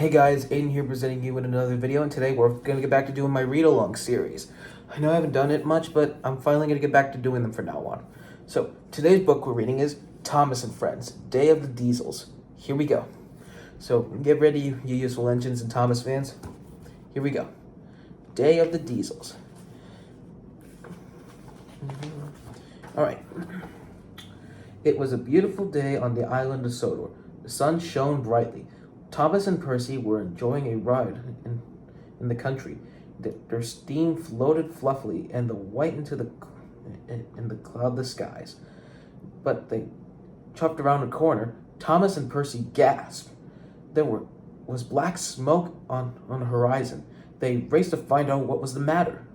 Hey guys, Aiden here presenting you with another video, and today we're going to get back to doing my read-along series. I know I haven't done it much, but I'm finally going to get back to doing them from now on. So, today's book we're reading is Thomas and Friends, Day of the Diesels. Here we go. So, get ready, you useful engines and Thomas fans. Here we go. Day of the Diesels. Alright. It was a beautiful day on the island of Sodor. The sun shone brightly. Thomas and Percy were enjoying a ride in the country. Their steam floated fluffily and the white into the cloudless skies. But they chopped around a corner. Thomas and Percy gasped. There was black smoke on the horizon. They raced to find out what was the matter.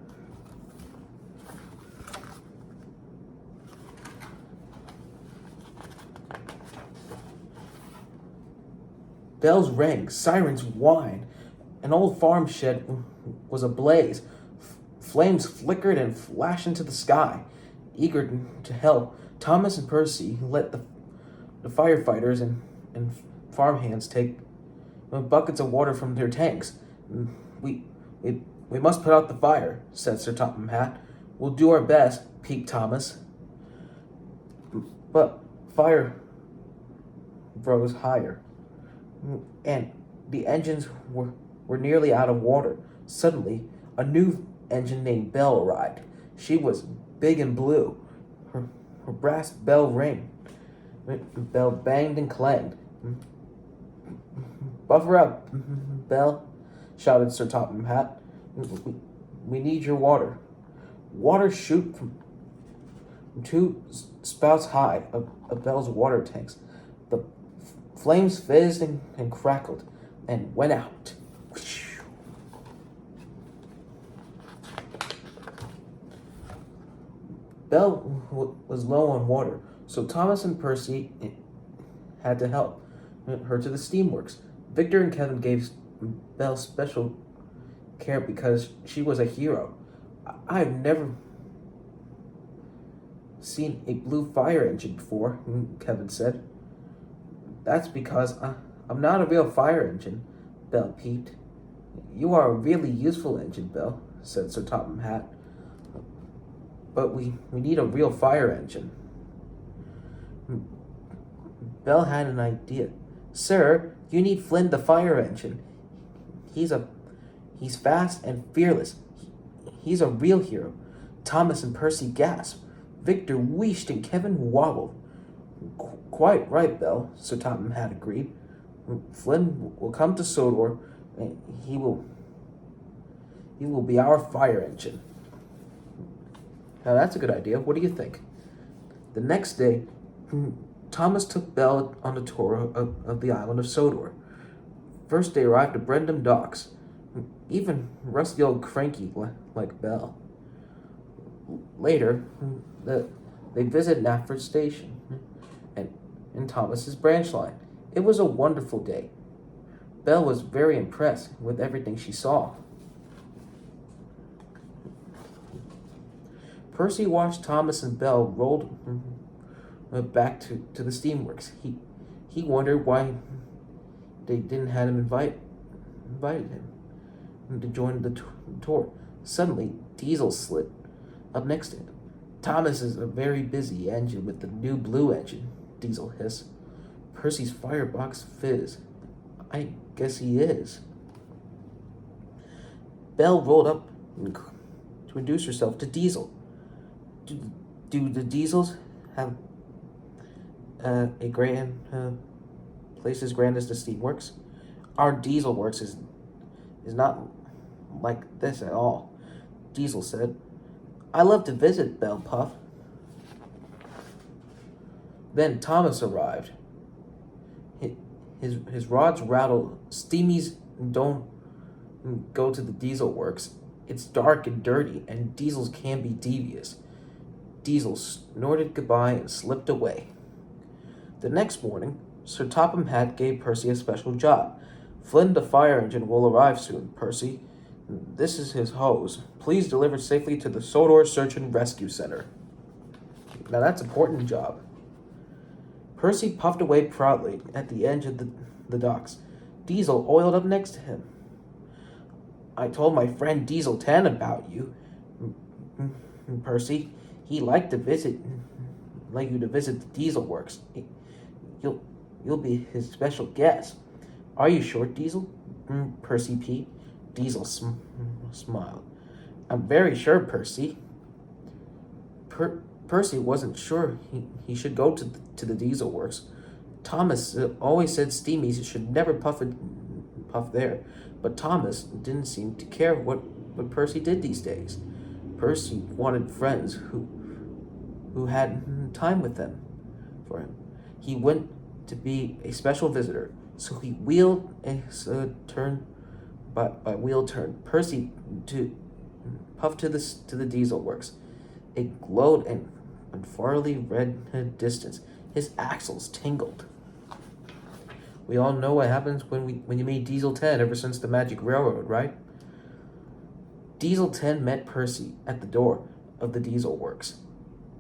Bells rang, sirens whined. An old farm shed was ablaze. Flames flickered and flashed into the sky. Eager to help, Thomas and Percy let the firefighters and farmhands take buckets of water from their tanks. We must put out the fire," said Sir Topham Hatt. "We'll do our best," peeped Thomas. But fire rose higher, and the engines were nearly out of water. Suddenly, a new engine named Belle arrived. She was big and blue. Her brass bell rang. Bell banged and clanged. "Buffer up, Belle," shouted Sir Topham Hatt. We need your water." Water shoot from two spouts high of Belle's water tanks. The flames fizzed and crackled and went out. Belle was low on water, so Thomas and Percy had to help her to the steamworks. Victor and Kevin gave Belle special care because she was a hero. "I've never seen a blue fire engine before," Kevin said. "That's because I'm not a real fire engine," Belle peeped. "You are a really useful engine, Belle," said Sir Topham Hatt. "But we need a real fire engine." Belle had an idea. "Sir, you need Flynn the fire engine. He's fast and fearless. He's a real hero." Thomas and Percy gasped. Victor wheezed and Kevin wobbled. "Quite right, Belle," Sir Topham Hatt agreed. "Flynn will come to Sodor, and he will be our fire engine." Now that's a good idea. What do you think? The next day, Thomas took Belle on a tour of the island of Sodor. First, they arrived at Brendam Docks. Even rusty old cranky like Belle. Later, they visited Knapford Station and Thomas's branch line. It was a wonderful day. Belle was very impressed with everything she saw. Percy watched Thomas and Belle rolled back to the steamworks. He wondered why they didn't have him invited him to join the tour. Suddenly, Diesel slid up next to him. "Thomas is a very busy engine with the new blue engine," Diesel hissed. Percy's firebox fizzed. "I guess he is." Belle rolled up to introduce herself to Diesel. Do the Diesels have a grand place as grand as the steamworks?" "Our diesel works is not like this at all," Diesel said. "I love to visit," Belle puffed. Then Thomas arrived. His rods rattled. "Steamies don't go to the diesel works. It's dark and dirty, and diesels can be devious." Diesel snorted goodbye and slipped away. The next morning, Sir Topham Hatt gave Percy a special job. "Flynn the fire engine will arrive soon, Percy. This is his hose. Please deliver safely to the Sodor Search and Rescue Center." Now that's an important job. Percy puffed away proudly at the edge of the docks. Diesel oiled up next to him. I told my friend Diesel 10 about you, Percy. He liked to like you to visit the Diesel Works. You'll, you'll be his special guest. Are you sure, Diesel? Percy peeped. Diesel smiled. I'm very sure, Percy. Percy wasn't sure he should go to the Diesel Works. Thomas always said Steamies should never puff there, but Thomas didn't seem to care what Percy did these days. Percy wanted friends who had time with them for him. He went to be a special visitor, so he wheeled a turn by wheel turn. Percy to puff to the Diesel Works. It glowed in farly red distance. His axles tingled. We all know what happens when you meet Diesel 10 ever since the Magic Railroad, right? Diesel 10 met Percy at the door of the Diesel Works.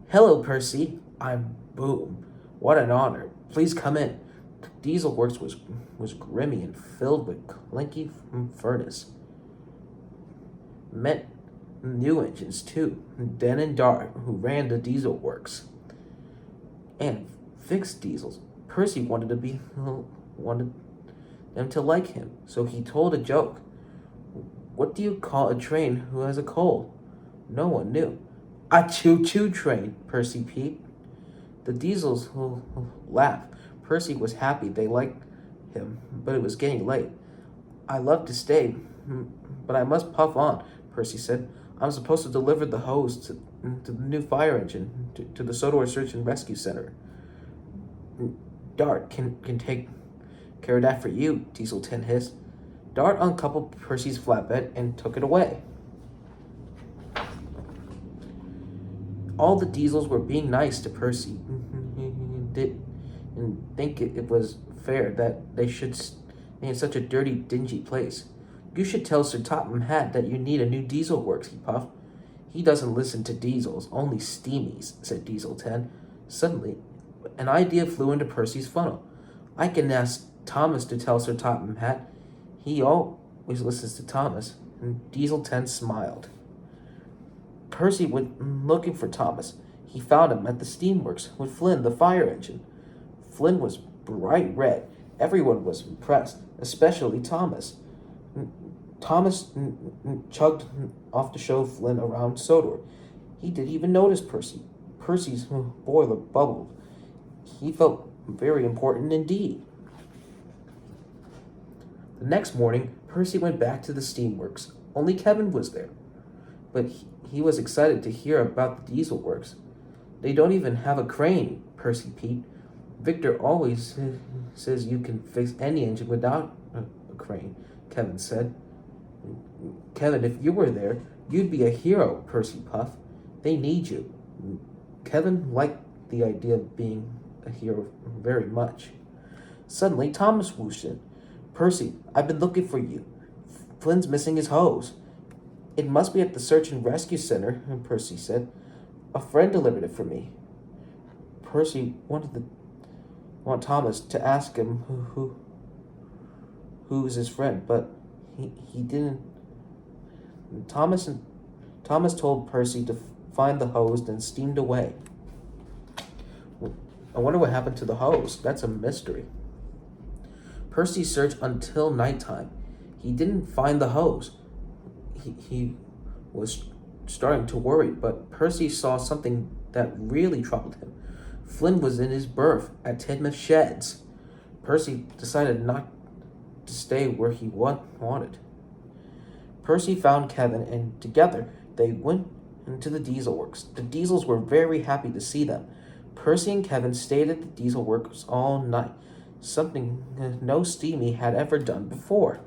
Hello, Percy. I'm Boom. What an honor. Please come in. The Diesel Works was grimy and filled with clanky furnace. Met new engines, too. Den and Dart, who ran the Diesel Works. And fixed diesels. Percy wanted them to like him, so he told a joke. What do you call a train who has a cold? No one knew. A choo-choo train, Percy peeped. The Diesels laughed. Percy was happy they liked him, but it was getting late. I'd love to stay, but I must puff on, Percy said. I'm supposed to deliver the hose to the new fire engine to the Sodor Search and Rescue Center. Dart can take care of that for you, Diesel 10 hissed. Dart uncoupled Percy's flatbed and took it away. All the Diesels were being nice to Percy. Didn't think it was fair that they should stay in such a dirty, dingy place. You should tell Sir Topham Hatt that you need a new Diesel Works, he puffed. He doesn't listen to diesels, only steamies, said Diesel 10. Suddenly, an idea flew into Percy's funnel. I can ask Thomas to tell Sir Topham Hatt. He always listens to Thomas. And Diesel 10 smiled. Percy went looking for Thomas. He found him at the steamworks with Flynn, the fire engine. Flynn was bright red. Everyone was impressed, especially Thomas. Thomas chugged off to show Flynn around Sodor. He didn't even notice Percy. Percy's boiler bubbled. He felt very important indeed. The next morning, Percy went back to the steamworks. Only Kevin was there. But he was excited to hear about the Diesel Works. They don't even have a crane, Percy peeped. Victor always says you can fix any engine without a crane, Kevin said. Kevin, if you were there, you'd be a hero, Percy puffed. They need you. Kevin liked the idea of being a hero very much. Suddenly, Thomas whooshed in. Percy, I've been looking for you. Flynn's missing his hose. It must be at the Search and Rescue Center, Percy said. A friend delivered it for me. Percy wanted Thomas to ask him who's his friend, but he didn't. Thomas told Percy to find the hose, then steamed away. I wonder what happened to the hose. That's a mystery. Percy searched until nighttime. He didn't find the hose. He was starting to worry, but Percy saw something that really troubled him. Flynn was in his berth at Tidmouth Sheds. Percy decided not to stay where he wanted. Percy found Kevin, and together they went into the Diesel Works. The Diesels were very happy to see them. Percy and Kevin stayed at the Diesel Works all night, something no steamy had ever done before.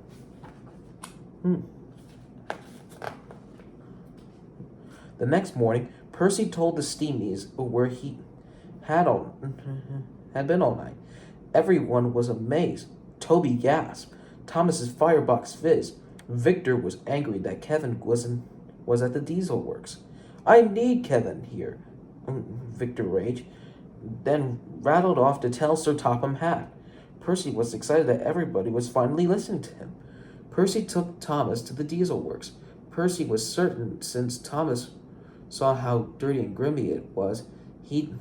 The next morning, Percy told the steamies where he had been all night. Everyone was amazed. Toby gasped. Thomas's firebox fizzed. Victor was angry that Kevin was at the Diesel Works. I need Kevin here, Victor raged, then rattled off to tell Sir Topham Hatt. Percy was excited that everybody was finally listening to him. Percy took Thomas to the diesel works. Percy was certain, since Thomas saw how dirty and grimy it was, he'd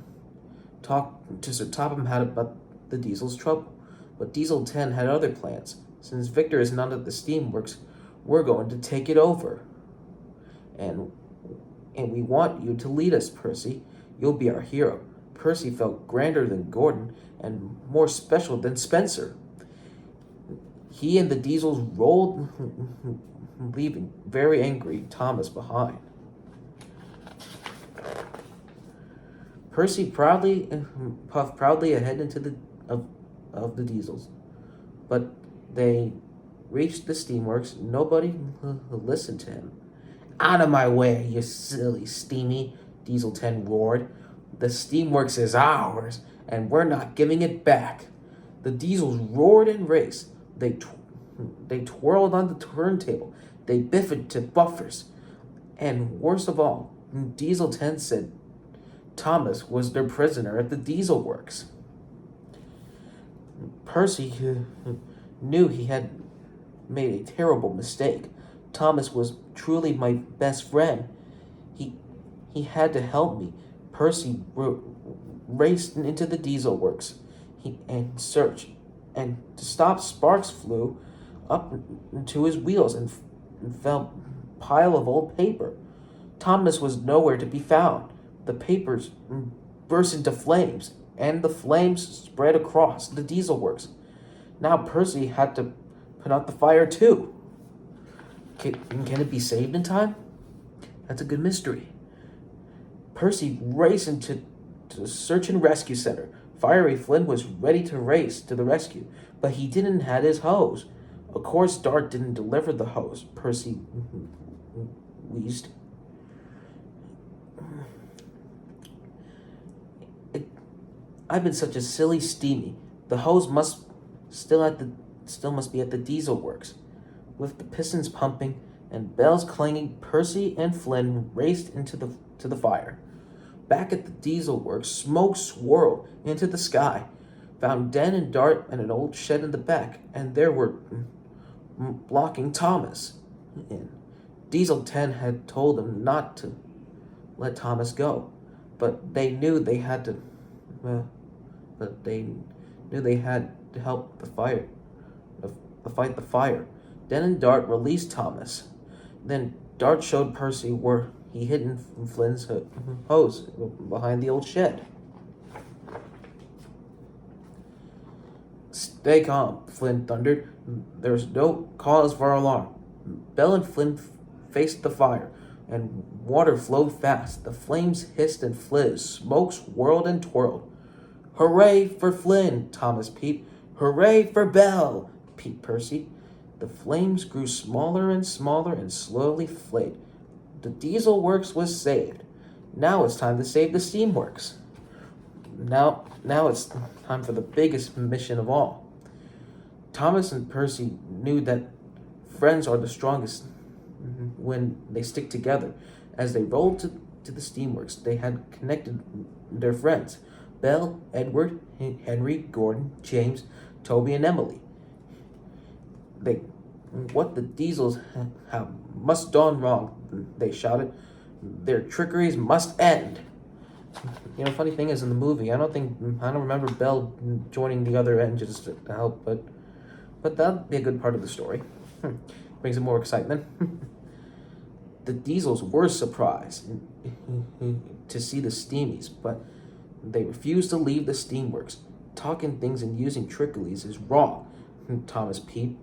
talk to Sir Topham Hatt about the diesel's trouble. But Diesel 10 had other plans. Since Victor is not at the steamworks, we're going to take it over. And we want you to lead us, Percy. You'll be our hero. Percy felt grander than Gordon and more special than Spencer. He and the Diesels rolled, leaving very angry Thomas behind. Percy puffed proudly ahead into of the Diesels, but they reached the steamworks. Nobody listened to him. "Out of my way, you silly steamy," Diesel 10 roared. "The steamworks is ours, and we're not giving it back." The Diesels roared and raced. They twirled on the turntable. They biffed to buffers. And worst of all, Diesel 10 said Thomas was their prisoner at the diesel works. Percy knew he had made a terrible mistake. Thomas was truly my best friend. He had to help me. Percy raced into the diesel works and searched. And to stop, sparks flew up to his wheels and fell a pile of old paper. Thomas was nowhere to be found. The papers burst into flames, and the flames spread across the diesel works. Now Percy had to put out the fire too. Can it be saved in time? That's a good mystery. Percy raced into the search and rescue center. Fiery Flynn was ready to race to the rescue, but he didn't have his hose. Of course, Dart didn't deliver the hose, Percy wheezed. I've been such a silly steamy. The hose must be at the diesel works. With the pistons pumping and bells clanging, Percy and Flynn raced into the fire. Back at the diesel works, smoke swirled into the sky, found Den and Dart and an old shed in the back, and there were blocking Thomas in. Diesel 10 had told them not to let Thomas go, but they knew they had to help the fire, fight the fire. Den and Dart released Thomas. Then Dart showed Percy where he hid Flynn's hose behind the old shed. "Stay calm," Flynn thundered. "There's no cause for alarm." Bell and Flynn faced the fire, and water flowed fast. The flames hissed and fizzed, smoke swirled and twirled. "Hooray for Flynn!" Thomas peeped. "Hooray for Bell!" peeped Percy. The flames grew smaller and smaller and slowly flared. The diesel works was saved. Now it's time to save the steam works. Now it's time for the biggest mission of all. Thomas and Percy knew that friends are the strongest when they stick together. As they rolled to the steamworks, they had connected their friends: Belle, Edward, Henry, Gordon, James, Toby, and Emily. What the diesels have must gone wrong, they shouted. Their trickeries must end. You know, funny thing is, in the movie, I don't remember Belle joining the other engines to help, but that'd be a good part of the story. Brings in more excitement. The diesels were surprised to see the steamies, but they refused to leave the steamworks. Talking things and using trickeries is wrong, Thomas peeped.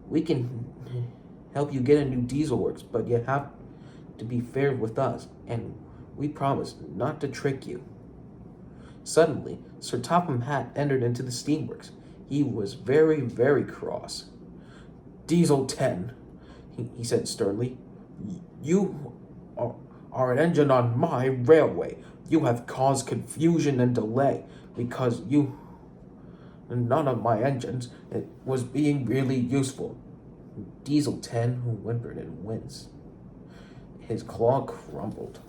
We can help you get a new diesel works, but you have to be fair with us, and we promise not to trick you. Suddenly, Sir Topham Hatt entered into the steamworks. He was very, very cross. "Diesel 10, he said sternly. "You are an engine on my railway. You have caused confusion and delay because none of my engines was being really useful." Diesel 10 whimpered and winced. His claw crumbled.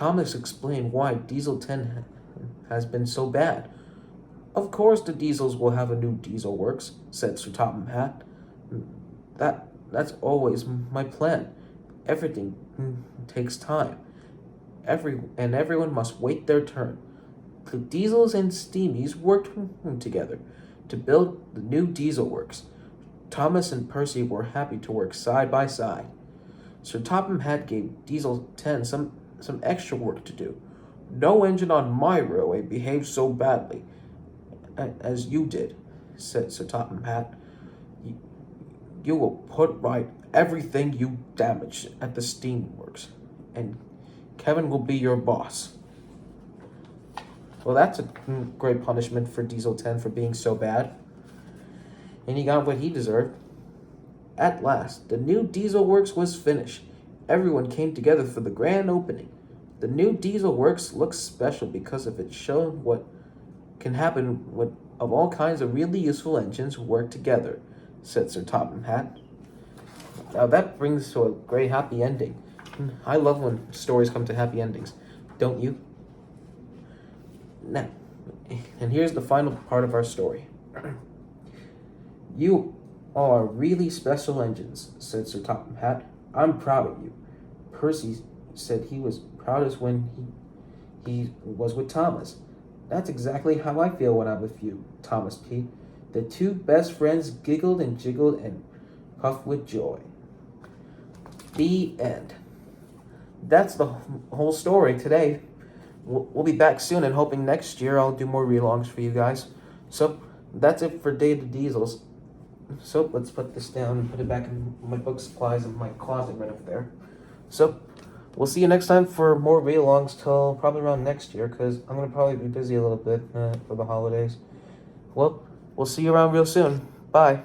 Thomas explained why Diesel 10 has been so bad. Of course the Diesels will have a new Diesel Works, said Sir Topham Hatt. That's always my plan. Everything takes time. Everyone must wait their turn. The Diesels and Steamies worked together to build the new Diesel Works. Thomas and Percy were happy to work side by side. Sir Topham Hatt gave Diesel 10 some extra work to do. No engine on my railway behaved so badly as you did, said Sir Topham Hatt. You will put right everything you damaged at the steamworks, and Kevin will be your boss. Well, that's a great punishment for Diesel 10 for being so bad. And he got what he deserved. At last, the new Diesel Works was finished. Everyone came together for the grand opening. The new Diesel Works looks special because of it showed what can happen when of all kinds of really useful engines work together, said Sir Topham Hatt. Now that brings to a great happy ending. I love when stories come to happy endings, don't you? Now, and here's the final part of our story. You are really special engines, said Sir Topham Hatt. I'm proud of you. Percy said he was proudest when he was with Thomas. That's exactly how I feel when I'm with you, Thomas P. The two best friends giggled and jiggled and puffed with joy. The end. That's the whole story today. We'll be back soon and hoping next year I'll do more read-alongs for you guys. So that's it for Day of the Diesels. So let's put this down and put it back in my book supplies in my closet right up there. So we'll see you next time for more read-alongs till probably around next year, because I'm going to probably be busy a little bit for the holidays. Well, we'll see you around real soon. Bye.